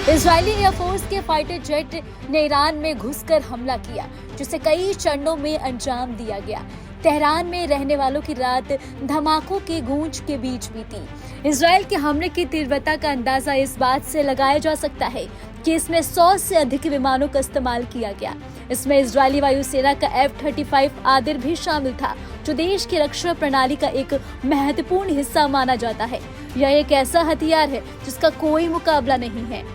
Israeli air force के fighter jet ने Iran में घुसकर हमला किया, जिसे कई चरणों में अंजाम दिया गया। तेहरान में रहने वालों की रात धमाकों की गूंज के बीच बीती। इजरायल के हमले की तीव्रता का अंदाजा इस बात से लगाया जा सकता है कि इसमें 100 से अधिक विमानों का इस्तेमाल किया गया। इसमें इजरायली वायुसेना का F-35 आदिर भी शामिल था, जो देश की रक्षा प्रणाली का एक महत्वपूर्ण हिस्सा माना जाता है। यह एक ऐसा हथियार है जिसका कोई मुकाबला नहीं है।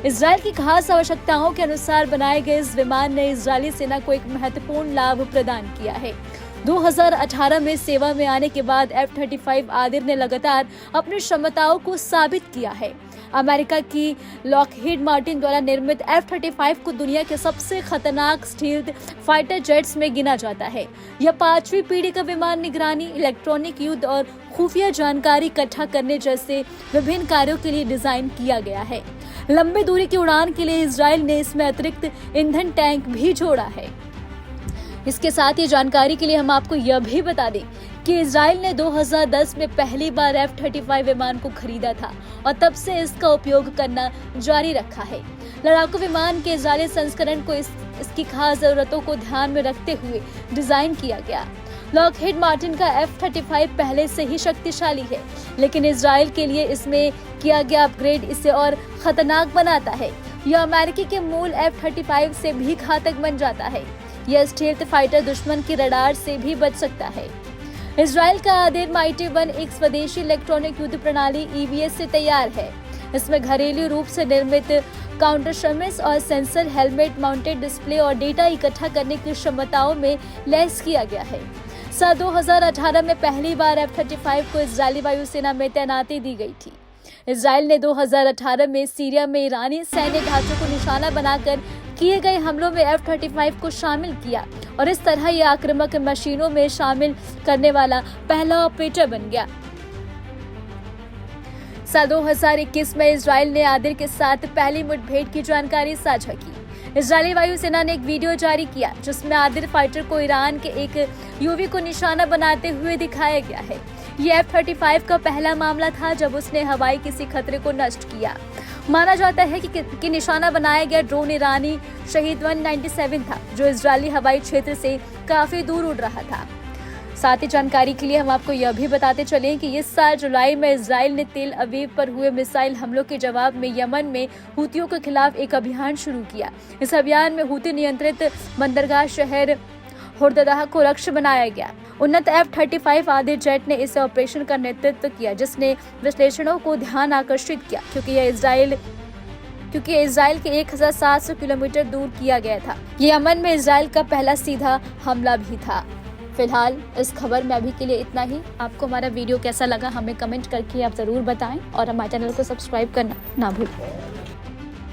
इजरायल की खास आवश्यकताओं के अनुसार बनाए गए इस विमान ने इजरायली सेना को एक महत्वपूर्ण लाभ प्रदान किया है। 2018 में सेवा में आने के बाद F-35 आदिर ने लगातार अपनी क्षमताओं को साबित किया है। अमेरिका की लॉकहीड मार्टिन द्वारा निर्मित F-35 को दुनिया के सबसे खतरनाक स्टील्थ फाइटर जेट्स में गिना जाता है। यह 5वीं पीढ़ी का विमान निगरानी, इलेक्ट्रॉनिक युद्ध और खुफिया जानकारी इकट्ठा करने जैसे विभिन्न कार्यों के लिए डिजाइन किया गया है। लंबी दूरी की उड़ान के लिए इजरायल ने इसमें अतिरिक्त ईंधन टैंक भी जोड़ा है। इसके साथ ही जानकारी के लिए हम आपको यह भी बता दें कि इजरायल ने 2010 में पहली बार F-35 विमान को खरीदा था और तब से इसका उपयोग करना जारी रखा है। लड़ाकू विमान के इजरायली संस्करण को इसकी खास जरूरतों को ध्यान में रखते हुए डिजाइन किया गया। लॉकहीड मार्टिन का F-35 पहले से ही शक्तिशाली है, लेकिन इजरायल के लिए इसमें किया गया अपग्रेड इसे और खतरनाक बनाता है। यह अमेरिकी के मूल F-35 से भी घातक बन जाता है। यह स्टील्थ फाइटर दुश्मन की रडार से भी बच सकता है। इजरायल का आदिर माइटी 1 एक स्वदेशी इलेक्ट्रॉनिक युद्ध प्रणाली EBS से तैयार है। इसमें घरेलू रूप से निर्मित काउंटर शमिस और सेंसर, हेलमेट माउंटेड डिस्प्ले और डेटा इकट्ठा करने की क्षमताओं में लैस किया गया है। साल 2018 में पहली बार F-35 को इजरायली वायुसेना में तैनाती दी गई थी। इजरायल ने 2018 में सीरिया में ईरानी सैन्य ढांचों को निशाना बनाकर किए गए हमलों में F-35 को शामिल किया और इस तरह यह आक्रामक मशीनों में शामिल करने वाला पहला ऑपरेटर बन गया। साल 2021 में इजरायल ने आदिर के साथ पहली मुठभेड़ की जानकारी साझा की। इजरायली वायुसेना ने एक वीडियो जारी किया जिसमें आदिर फाइटर को ईरान के एक यूवी को निशाना बनाते हुए दिखाया गया है। ये F-35 का पहला मामला था जब उसने हवाई किसी खतरे को नष्ट किया। माना जाता है कि निशाना बनाया गया ड्रोन ईरानी शहीद 197 था, जो इजरायली हवाई क्षेत्र से काफी दूर उड़ रहा था। साथ ही जानकारी के लिए हम आपको यह भी बताते चलें कि इस साल जुलाई में इजरायल ने तेल अवीव पर हुए मिसाइल हमलों के जवाब में यमन में हुतियों के खिलाफ एक अभियान शुरू किया। इस अभियान में हुती नियंत्रित बंदरगाह शहर हुरददाह को लक्ष्य बनाया गया। उन्नत F-35 आदिर जेट ने इस ऑपरेशन का नेतृत्व किया, जिसने विश्लेषणों को ध्यान आकर्षित किया क्योंकि इजरायल के 1700 किलोमीटर दूर किया गया था। ये यमन में इजरायल का पहला सीधा हमला भी था। फिलहाल इस खबर में अभी के लिए इतना ही। आपको हमारा वीडियो कैसा लगा हमें कमेंट करके आप जरूर बताएं और हमारे चैनल को सब्सक्राइब करना ना भूलें।